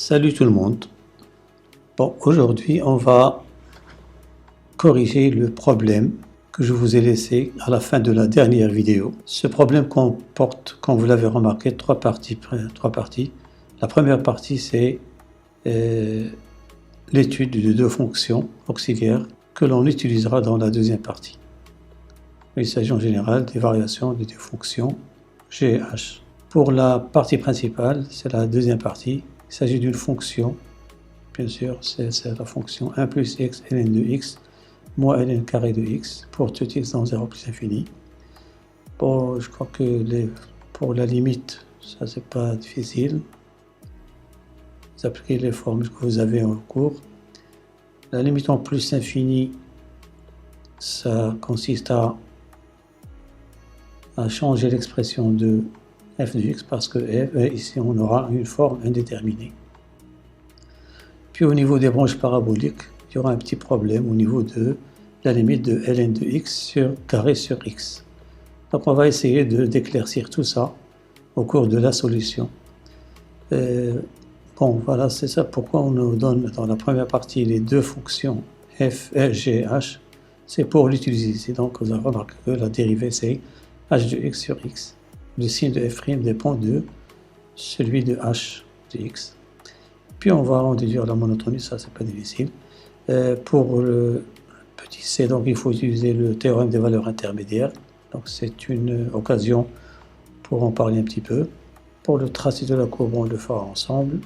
Salut tout le monde. Bon, aujourd'hui, on va corriger le problème que je vous ai laissé à la fin de la dernière vidéo. Ce problème comporte, comme vous l'avez remarqué, trois parties. La première partie, c'est l'étude de deux fonctions auxiliaires que l'on utilisera dans la deuxième partie. Il s'agit en général des variations des deux fonctions g et h. Pour la partie principale, c'est la deuxième partie. Il s'agit d'une fonction, bien sûr, c'est la fonction 1 plus x ln de x moins ln carré de x pour tout x dans 0 plus infini. Bon, je crois que pour la limite, ça c'est pas difficile. Vous appliquez les formules que vous avez en cours. La limite en plus infini, ça consiste à changer l'expression de f de x parce que ici on aura une forme indéterminée. Puis au niveau des branches paraboliques, il y aura un petit problème au niveau de la limite de ln de x sur carré sur x. Donc on va essayer d'éclaircir tout ça au cours de la solution. Bon, voilà, c'est ça pourquoi on nous donne dans la première partie les deux fonctions f, g et h. C'est pour l'utiliser ici. Donc vous avez remarqué que la dérivée c'est h de x sur x. Le signe de f' dépend de celui de h de x. Puis on va en déduire la monotonie, ça c'est pas difficile. Pour le petit c, donc il faut utiliser le théorème des valeurs intermédiaires. Donc c'est une occasion pour en parler un petit peu. Pour le tracé de la courbe, on le fera ensemble.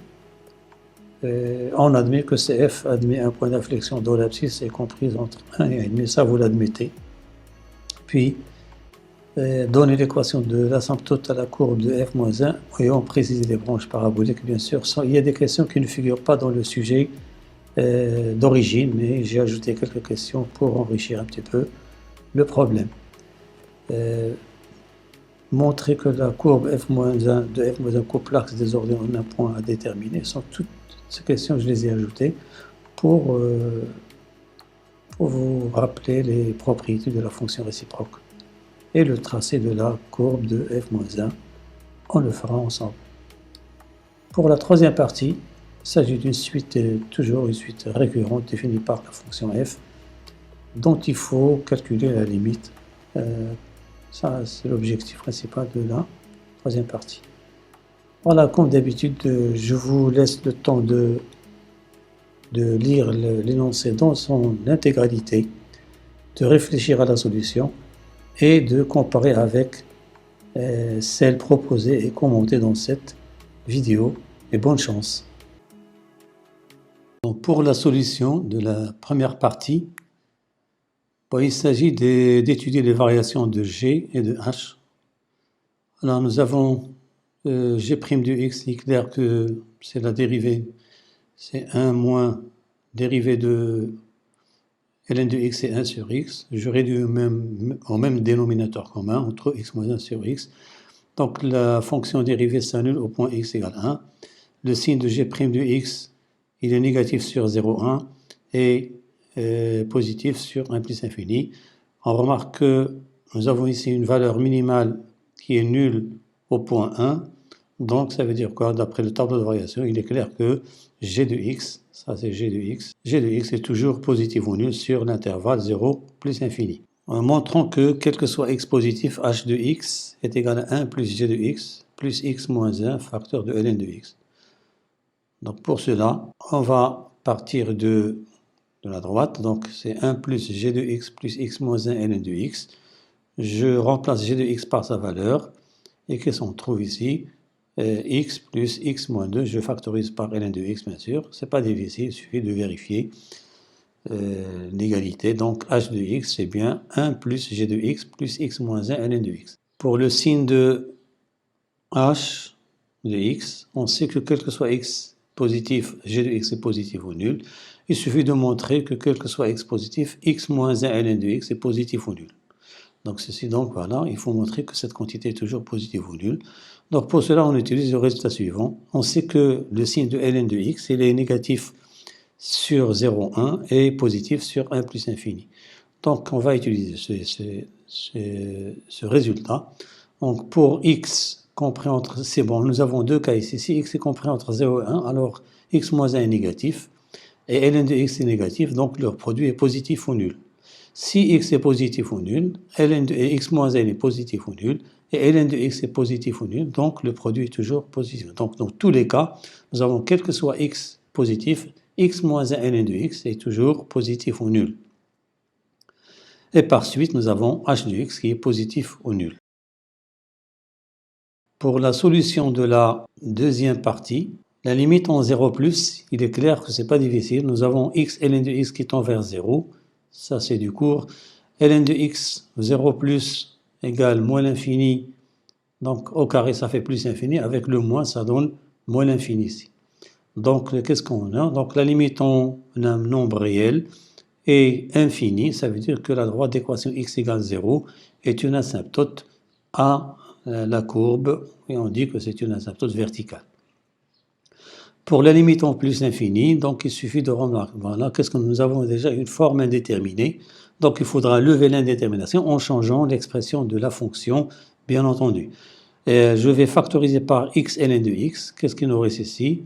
On admet que CF admet un point d'inflexion dont l'abscisse est comprise entre 1 et 1,5, ça vous l'admettez. Puis donner l'équation de l'asymptote à la courbe de f moins 1 et on précise les branches paraboliques, bien sûr. Il y a des questions qui ne figurent pas dans le sujet d'origine, mais j'ai ajouté quelques questions pour enrichir un petit peu le problème. Montrer que la courbe f-1 de f-1 couple l'axe des ordonnées en un point à déterminer. Sont toutes ces questions, je les ai ajoutées pour vous rappeler les propriétés de la fonction réciproque. Et le tracé de la courbe de f-1, on le fera ensemble. Pour la troisième partie, il s'agit d'une suite, toujours une suite récurrente définie par la fonction f, dont il faut calculer la limite. Ça, c'est l'objectif principal de la troisième partie. Voilà, comme d'habitude, je vous laisse le temps de lire l'énoncé dans son intégralité, de réfléchir à la solution et de comparer avec celle proposée et commentée dans cette vidéo. Et bonne chance. Donc pour la solution de la première partie, il s'agit d'étudier les variations de g et de h. Alors nous avons g' de x, il est clair que c'est la dérivée, c'est 1 moins dérivée de ln de x et 1 sur x. Je réduis au même dénominateur commun entre x moins 1 sur x. Donc la fonction dérivée s'annule au point x égale 1. Le signe de g' de x, il est négatif sur 0,1 et positif sur 1 plus infini. On remarque que nous avons ici une valeur minimale qui est nulle au point 1. Donc ça veut dire quoi? D'après le tableau de variation, il est clair que g de x, ça c'est g de x est toujours positif ou nul sur l'intervalle 0 plus infini. En montrant que quel que soit x positif, h de x est égal à 1 plus g de x plus x moins 1 facteur de ln de x. Donc pour cela, on va partir de la droite, donc c'est 1 plus g de x plus x moins 1 ln de x. Je remplace g de x par sa valeur, et qu'est-ce qu'on trouve ici? X plus x moins 2, je factorise par ln de x bien sûr, c'est pas difficile, il suffit de vérifier l'égalité. Donc h de x c'est bien 1 plus g de x plus x moins 1 ln de x. Pour le signe de h de x, on sait que quel que soit x positif, g de x est positif ou nul. Il suffit de montrer que quel que soit x positif, x moins 1 ln de x est positif ou nul. Donc ceci, donc voilà, il faut montrer que cette quantité est toujours positive ou nulle. Donc pour cela, on utilise le résultat suivant. On sait que le signe de ln de x, il est négatif sur 0,1 et positif sur 1 plus infini. Donc on va utiliser ce résultat. Donc pour x compris entre, c'est bon, nous avons deux cas ici. Si x est compris entre 0 et 1, alors x moins 1 est négatif, et ln de x est négatif, donc leur produit est positif ou nul. Si x est positif ou nul, ln de x moins 1 est positif ou nul, et ln de x est positif ou nul, donc le produit est toujours positif. Donc dans tous les cas, nous avons quel que soit x positif, x moins 1 ln de x est toujours positif ou nul. Et par suite, nous avons h de x qui est positif ou nul. Pour la solution de la deuxième partie, la limite en 0+, il est clair que ce n'est pas difficile. Nous avons x ln de x qui tend vers 0. Ça, c'est du cours. Ln de x, 0+ égale moins l'infini. Donc, au carré, ça fait plus infini. Avec le moins, ça donne moins l'infini ici. Donc, qu'est-ce qu'on a? Donc, la limite en un nombre réel est infinie. Ça veut dire que la droite d'équation x égale 0 est une asymptote à la courbe. Et on dit que c'est une asymptote verticale. Pour la limite en plus infinie, donc il suffit de remarquer, voilà, qu'est-ce que nous avons déjà une forme indéterminée, donc il faudra lever l'indétermination en changeant l'expression de la fonction, bien entendu. Et je vais factoriser par x ln de x, qu'est-ce qu'il nous reste ici?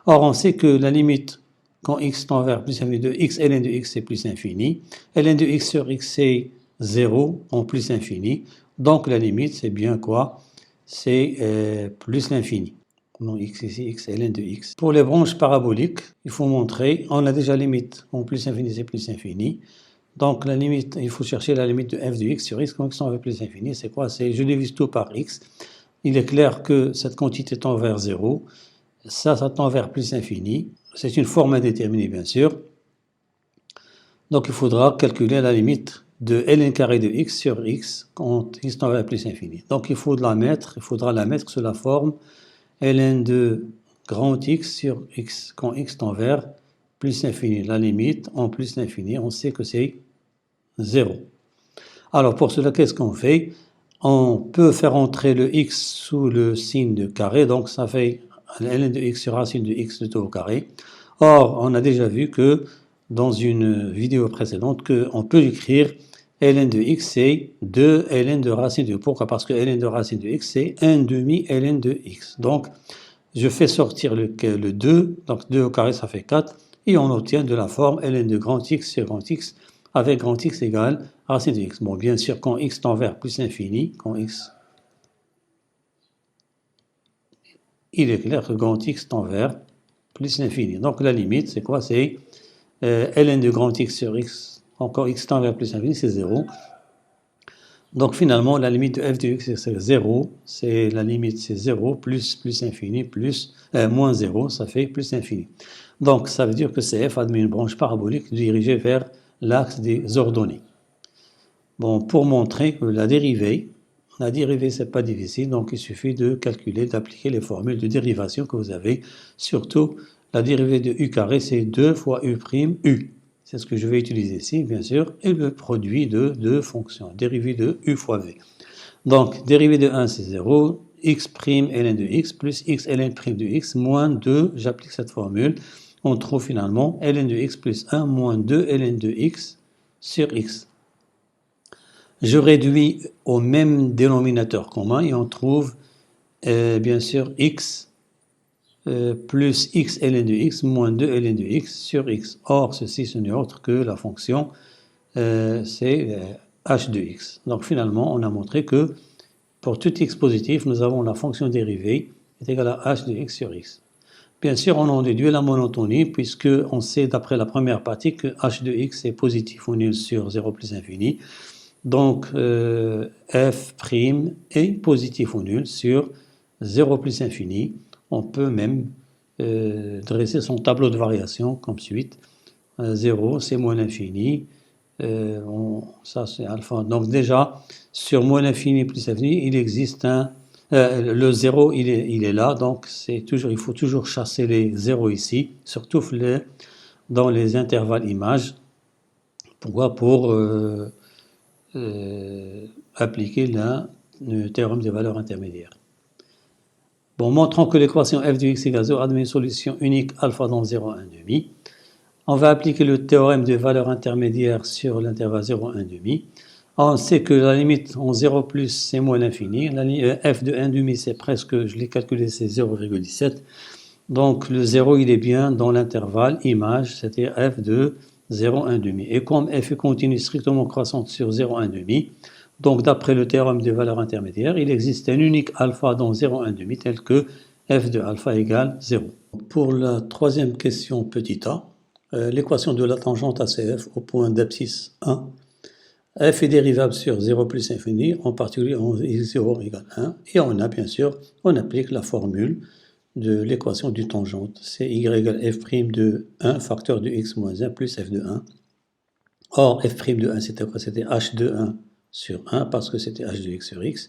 Or on sait que la limite quand x tend vers plus infini de x ln de x c'est plus infini, ln de x sur x c'est 0 en plus infini, donc la limite c'est bien quoi? C'est plus l'infini. Non, x ici, x ln de x. Pour les branches paraboliques, il faut montrer, on a déjà limite, en plus infini c'est plus infini. Donc la limite, il faut chercher la limite de f de x sur x quand x tend vers plus infini. C'est quoi? C'est je divise tout par x. Il est clair que cette quantité tend vers 0. Ça tend vers plus infini. C'est une forme indéterminée, bien sûr. Donc il faudra calculer la limite de ln carré de x sur x quand x tend vers plus infini. Donc il faudra la mettre sous la forme ln de grand x sur x quand x tend vers plus infini. La limite en plus l'infini, on sait que c'est 0. Alors pour cela, qu'est-ce qu'on fait? On peut faire entrer le x sous le signe de carré, donc ça fait ln de x sur racine de x de tout au carré. Or, on a déjà vu que dans une vidéo précédente qu'on peut écrire ln de x c'est 2 ln de racine de. Pourquoi? Parce que ln de racine de x c'est 1 demi ln de x. Donc, je fais sortir le 2, donc 2 au carré ça fait 4, et on obtient de la forme ln de grand x sur grand x, avec grand x égale racine de x. Bon, bien sûr, quand x tend vers plus l'infini, quand x, il est clair que grand x tend vers plus l'infini. Donc la limite, c'est quoi? C'est ln de grand x sur x, encore x tend vers plus l'infini, c'est 0. Donc finalement, la limite de f de x c'est 0, c'est la limite c'est 0 plus infini plus moins 0, ça fait plus infini. Donc ça veut dire que CF admet une branche parabolique dirigée vers l'axe des ordonnées. Bon, pour montrer que la dérivée c'est pas difficile, donc il suffit de calculer, d'appliquer les formules de dérivation que vous avez. Surtout, la dérivée de u carré, c'est 2 fois u prime u. C'est ce que je vais utiliser ici, bien sûr, et le produit de deux fonctions, dérivée de u fois v. Donc, dérivée de 1, c'est 0, x prime ln de x plus x ln prime de x moins 2, j'applique cette formule, on trouve finalement ln de x plus 1 moins 2 ln de x sur x. Je réduis au même dénominateur commun et on trouve bien sûr x plus x ln de x moins 2 ln de x sur x. Or, ceci, ce n'est autre que la fonction c'est h de x. Donc finalement, on a montré que pour tout x positif, nous avons la fonction dérivée est égale à h de x sur x. Bien sûr, on en déduit la monotonie, puisqu'on sait d'après la première partie que h de x est positif ou nul sur 0 plus infini. Donc, f' est positif ou nul sur 0 plus infini. On peut même dresser son tableau de variation comme suite. 0, c'est moins l'infini. Ça, c'est alpha. Donc déjà, sur moins l'infini plus l'infini, il existe le 0, il est là. Donc, il faut toujours chasser les 0 ici, surtout dans les intervalles images. Pourquoi? Pour appliquer le théorème des valeurs intermédiaires. Bon, montrons que l'équation f de x égale 0 admet une solution unique alpha dans 0, 1 demi. On va appliquer le théorème des valeurs intermédiaires sur l'intervalle 0, 1 demi. On sait que la limite en 0 plus c'est moins l'infini. F de 1 demi c'est presque, je l'ai calculé, c'est 0,17. Donc le 0 il est bien dans l'intervalle image, c'était f de 0, 1,5. Et comme f est continue strictement croissante sur 0, 1,5, donc d'après le théorème des valeurs intermédiaires, il existe un unique alpha dans 0, 1,5 tel que f de alpha égale 0. Pour la troisième question petit a, l'équation de la tangente ACF au point d'abscisse 1, f est dérivable sur 0 plus infini, en particulier en x0 égale 1, et on a bien sûr, on applique la formule de l'équation du tangente, c'est y égale f' de 1 facteur de x moins 1 plus f de 1. Or, f' de 1 c'était quoi? C'était h de 1 sur 1 parce que c'était h de x sur x,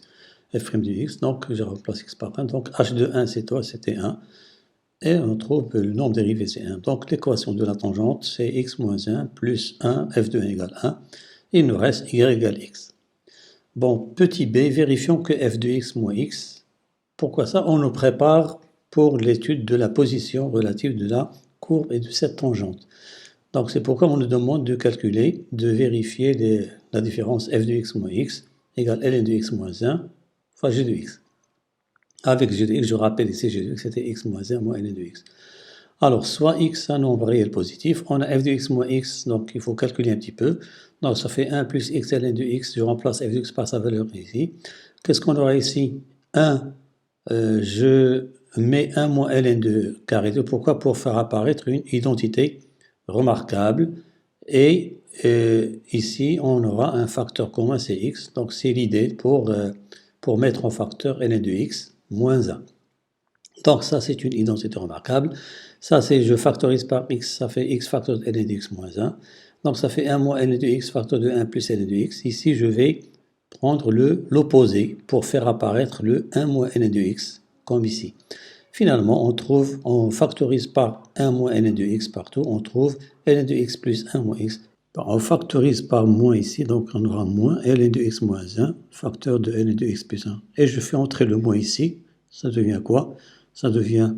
f' de x, donc je remplace x par 1, donc h de 1 c'est quoi? C'était 1. Et on trouve le nombre dérivé, c'est 1. Donc l'équation de la tangente, c'est x moins 1 plus 1, f de 1 égale 1. Il nous reste y égale x. Bon, petit b, vérifions que f de x moins x. Pourquoi ça? On nous prépare pour l'étude de la position relative de la courbe et de cette tangente. Donc c'est pourquoi on nous demande de calculer, de vérifier la différence f de x moins x égale ln de x moins 1 fois g de x. Avec g de x, je rappelle ici g de x, c'était x moins 1 moins ln de x. Alors, soit x un nombre réel positif, on a f de x moins x, donc il faut calculer un petit peu. Donc ça fait 1 plus x ln de x, je remplace f de x par sa valeur ici. Qu'est-ce qu'on aura ici? 1, je mets 1 moins ln de carré 2, pourquoi? Pour faire apparaître une identité remarquable. Et ici, on aura un facteur commun, c'est x, donc c'est l'idée pour mettre en facteur ln de x moins 1. Donc ça, c'est une identité remarquable. Ça, c'est je factorise par x, ça fait x facteur de ln de x moins 1. Donc ça fait 1 moins ln de x facteur de 1 plus ln de x. Ici, je vais prendre l'opposé pour faire apparaître le 1 moins ln de x, comme ici. Finalement, on factorise par 1 moins ln de x partout, on trouve ln de x plus 1 moins x. On factorise par moins ici, donc on aura moins ln de x moins 1, facteur de ln de x plus 1. Et je fais entrer le moins ici, ça devient quoi? Ça devient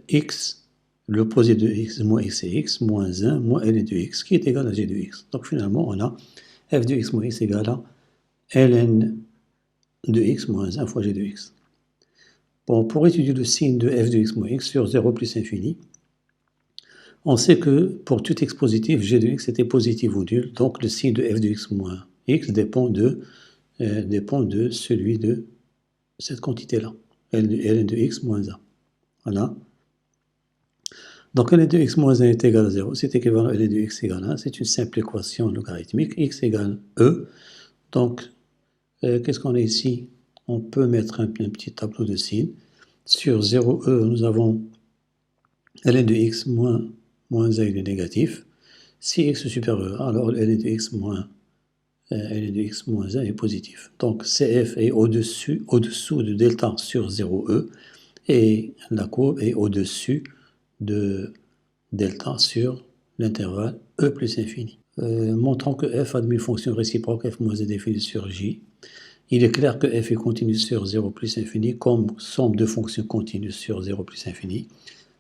x, l'opposé de x moins x c'est x, moins 1 moins ln de x, qui est égal à g de x. Donc finalement, on a f de x moins x égale à ln de x moins 1 fois g de x. Bon, pour étudier le signe de f de x moins x sur 0 plus infini, on sait que pour tout x positif, g de x était positif ou nul, donc le signe de f de x moins x dépend de celui de cette quantité-là, ln de x moins 1. Voilà. Donc ln de x moins 1 est égal à 0, c'est équivalent à ln de x égale 1, c'est une simple équation logarithmique, x égale e. Donc, qu'est-ce qu'on a ici? On peut mettre un petit tableau de signes. Sur 0e, nous avons ln de x moins 1 il est négatif. Si x est supérieur à 1, alors ln de x moins 1 est positif. Donc CF est au-dessous de delta sur 0e et la courbe est au-dessus de delta sur l'intervalle e plus infini. Montrons que f admet une fonction réciproque f moins est définie sur j. Il est clair que f est continu sur 0 plus infini comme somme de fonctions continues sur 0 plus infini.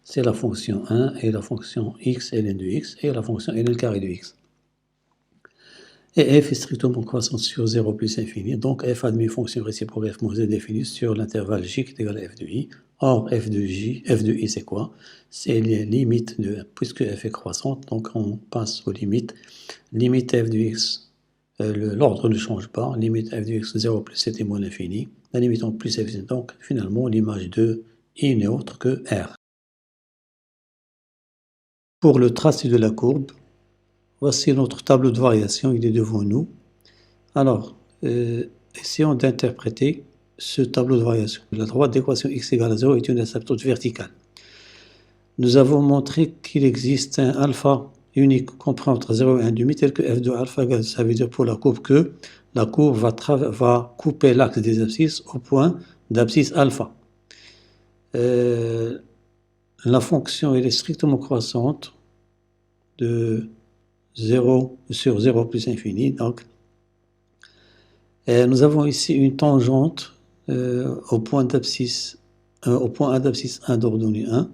C'est la fonction 1 et la fonction x ln de x et la fonction ln carré de x. Et f est strictement croissante sur 0 plus infini, donc f admet une fonction réciproque f moins est définie sur l'intervalle j qui est égal à f de i. Or, f de i c'est quoi? C'est les limites puisque f est croissante, donc on passe aux limites. Limite f de x, l'ordre ne change pas, limite f de x 0 plus 7 est moins l'infini, la limite en plus f, donc finalement l'image de i n'est autre que r. Pour le tracé de la courbe, voici notre tableau de variation, il est devant nous. Alors, essayons d'interpréter ce tableau de variation. La droite d'équation x égale à 0 est une asymptote verticale. Nous avons montré qu'il existe un alpha unique compris entre 0 et 1,5 tel que f de alpha égale, ça veut dire pour la courbe que la courbe va couper l'axe des abscisses au point d'abscisse alpha. La fonction elle est strictement croissante de 0 sur 0 plus infini. Donc, nous avons ici une tangente au point d'abscisse 1 d'ordonnée 1.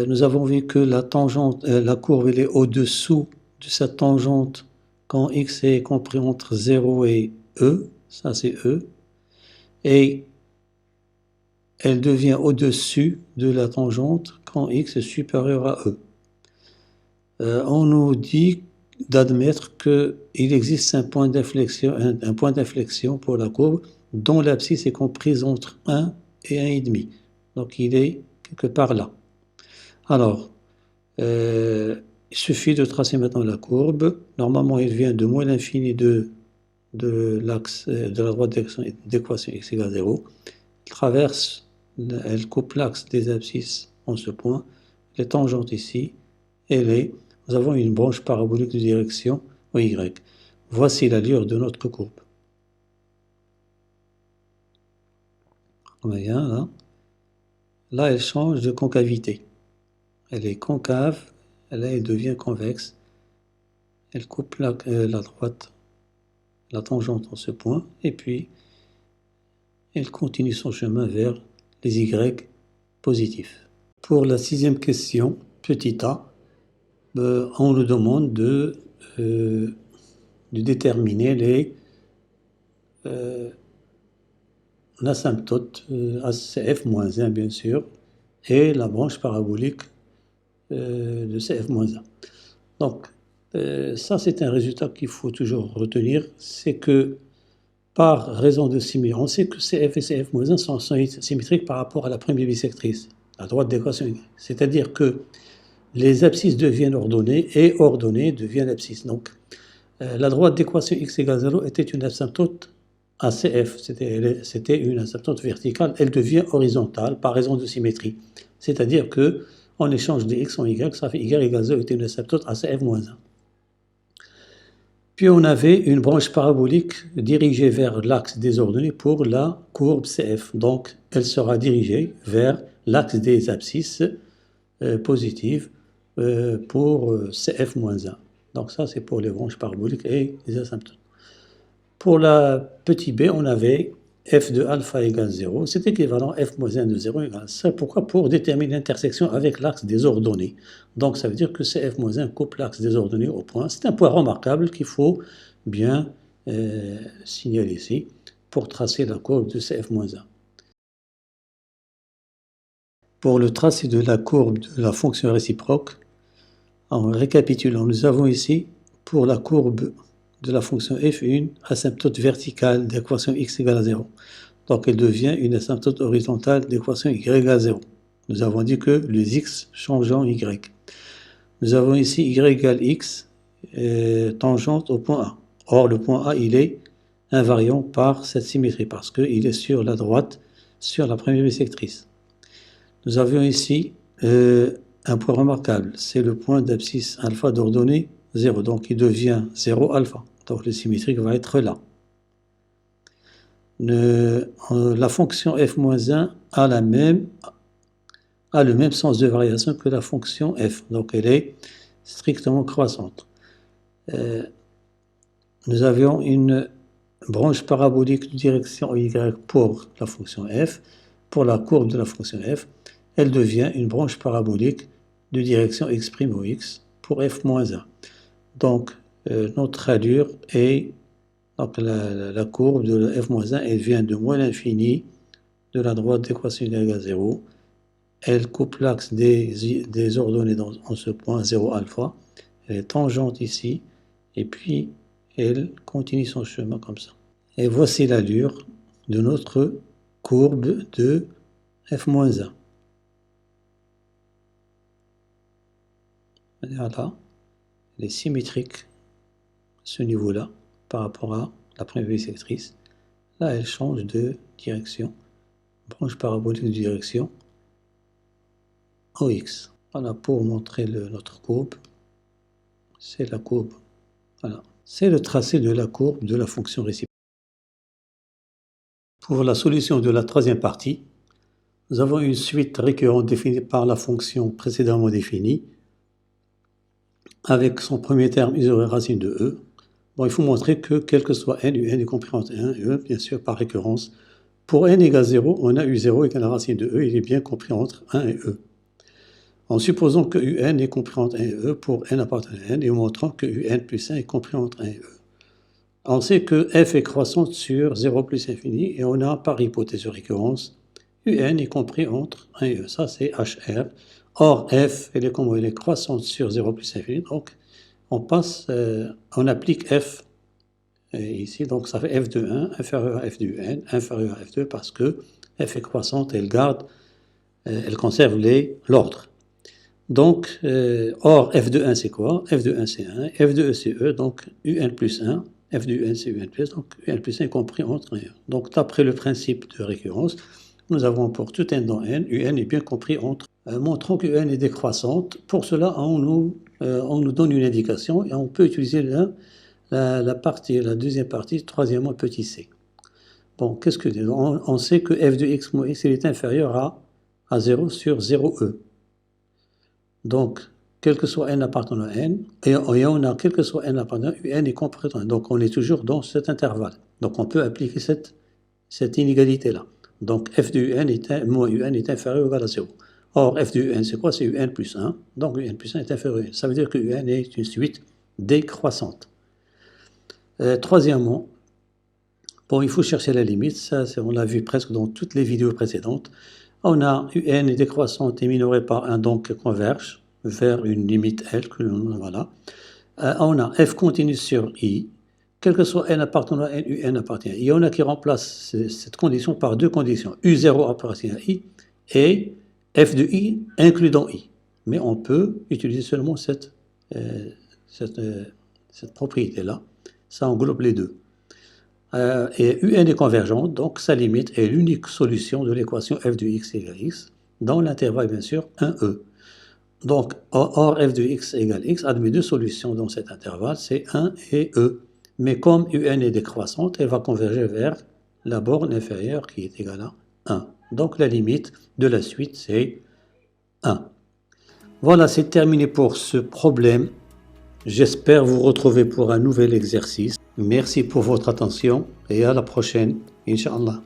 Nous avons vu que la courbe elle est au-dessous de cette tangente quand x est compris entre 0 et e, ça c'est e, et elle devient au-dessus de la tangente quand x est supérieur à e. On nous dit d'admettre qu'il existe un point d'inflexion pour la courbe dont l'abscisse est comprise entre 1 et 1,5. Donc il est quelque part là. Alors, il suffit de tracer maintenant la courbe. Normalement, il vient de moins l'infini de l'axe de la droite d'équation x égale 0. Elle coupe l'axe des abscisses en ce point, les tangentes ici, et nous avons une branche parabolique de direction y. Voici l'allure de notre courbe. On voit bien là. Là, elle change de concavité. Elle est concave, là, elle devient convexe. Elle coupe la droite, la tangente en ce point, et puis elle continue son chemin vers les y positifs. Pour la sixième question, petit a, on nous demande de déterminer l'asymptote ACF-1, bien sûr, et la branche parabolique de CF-1. Donc, ça, c'est un résultat qu'il faut toujours retenir, c'est que par raison de symétrie, on sait que CF et CF-1 sont symétriques par rapport à la première bisectrice, la droite d'équation Y. C'est-à-dire que les abscisses deviennent ordonnées et ordonnées deviennent abscisses. Donc, la droite d'équation x égale 0 était une asymptote ACF, c'était une asymptote verticale, elle devient horizontale par raison de symétrie. C'est-à-dire que en échange de x en y, ça fait y égale 0 était une asymptote ACF-1. Puis on avait une branche parabolique dirigée vers l'axe des ordonnées pour la courbe CF. Donc, elle sera dirigée vers l'axe des abscisses positives pour CF-1. Donc ça, c'est pour les branches paraboliques et les asymptotes. Pour la petit b, on avait f de alpha égale 0. C'est équivalent f-1 de 0 égale ça. Pourquoi? Pour déterminer l'intersection avec l'axe des ordonnées. Donc ça veut dire que CF-1 coupe l'axe des ordonnées au point. C'est un point remarquable qu'il faut bien signaler ici pour tracer la courbe de CF-1. Pour le tracé de la courbe de la fonction réciproque, en récapitulant, nous avons ici, pour la courbe de la fonction f, une asymptote verticale d'équation x égale à 0. Donc elle devient une asymptote horizontale d'équation y égale 0. Nous avons dit que les x changent en y. Nous avons ici y égale x, tangente au point A. Or, le point A, il est invariant par cette symétrie, parce qu'il est sur la droite, sur la première bisectrice. Nous avions ici un point remarquable, c'est le point d'abscisse alpha d'ordonnée 0, donc il devient 0 alpha, donc le symétrique va être là. La fonction f-1 a le même sens de variation que la fonction f, donc elle est strictement croissante. Nous avions une branche parabolique de direction y pour la fonction f, pour la courbe de la fonction f, elle devient une branche parabolique de direction x' au x pour f-1. Donc, notre allure est, donc la courbe de f-1, elle vient de moins l'infini de la droite d'équation y égale 0. Elle coupe l'axe des ordonnées en ce point 0 alpha. Elle est tangente ici, et puis elle continue son chemin comme ça. Et voici l'allure de notre courbe de f-1. Là, elle est symétrique, ce niveau-là, par rapport à la première bisectrice. Là, elle change de direction, branche parabolique de direction OX. Voilà, pour montrer notre courbe, c'est la courbe. Voilà, c'est le tracé de la courbe de la fonction réciproque. Pour la solution de la troisième partie, nous avons une suite récurrente définie par la fonction précédemment définie. Avec son premier terme, ils auraient racine de e. Bon, il faut montrer que quel que soit n, un est compris entre 1 et e, bien sûr par récurrence. Pour n égale 0, on a u0 égale la racine de e, il est bien compris entre 1 et e. En supposant que un est compris entre 1 et e pour n appartenant à n, et en montrant que un plus 1 est compris entre 1 et e. On sait que f est croissante sur 0 plus infini, et on a par hypothèse de récurrence UN est compris entre 1 et E. Ça, c'est HR. Or, F, elle est croissante sur 0 plus infini. Donc, on applique F ici. Donc, ça fait F de 1 inférieur à F de UN, inférieur à F2 parce que F est croissante, elle conserve l'ordre. Donc, or, F de 1, c'est quoi? F de 1, c'est 1. F de E, c'est E. Donc, UN plus 1. F de UN, c'est UN plus. Donc, UN plus 1 est compris entre 1 et E. Donc, d'après le principe de récurrence, nous avons pour tout n dans n, UN est bien compris entre. Montrons que UN est décroissante. Pour cela, on nous donne une indication et on peut utiliser la deuxième partie, troisièmement, petit c. Bon, qu'est-ce que c'est? On sait que f de x moins x il est inférieur à 0 sur 0e. Donc, quel que soit n appartenant à n, et on a quel que soit n appartenant à un est compris dans n. Donc, on est toujours dans cet intervalle. Donc, on peut appliquer cette inégalité-là. Donc, f de moins un est inférieur ou égal à 0. Or, f de un, c'est quoi? C'est un plus 1. Donc, un plus 1 est inférieur à 1. Ça veut dire que un est une suite décroissante. Troisièmement, bon, il faut chercher la limite. Ça, on l'a vu presque dans toutes les vidéos précédentes. On a UN est décroissante et minorée par 1, donc converge vers une limite L. Voilà. On a F continue sur I. Quel que soit n appartenant à n, UN appartient à I. Il y en a qui remplacent cette condition par deux conditions. U0 appartient à I et F de I inclus dans I. Mais on peut utiliser seulement cette propriété-là. Ça englobe les deux. Et UN est convergente, donc sa limite est l'unique solution de l'équation f de x égale x, dans l'intervalle bien sûr 1e. Donc, or f de x égale x admet deux solutions dans cet intervalle, c'est 1 et e. Mais comme UN est décroissante, elle va converger vers la borne inférieure qui est égale à 1. Donc la limite de la suite c'est 1. Voilà, c'est terminé pour ce problème. J'espère vous retrouver pour un nouvel exercice. Merci pour votre attention et à la prochaine, Inch'Allah.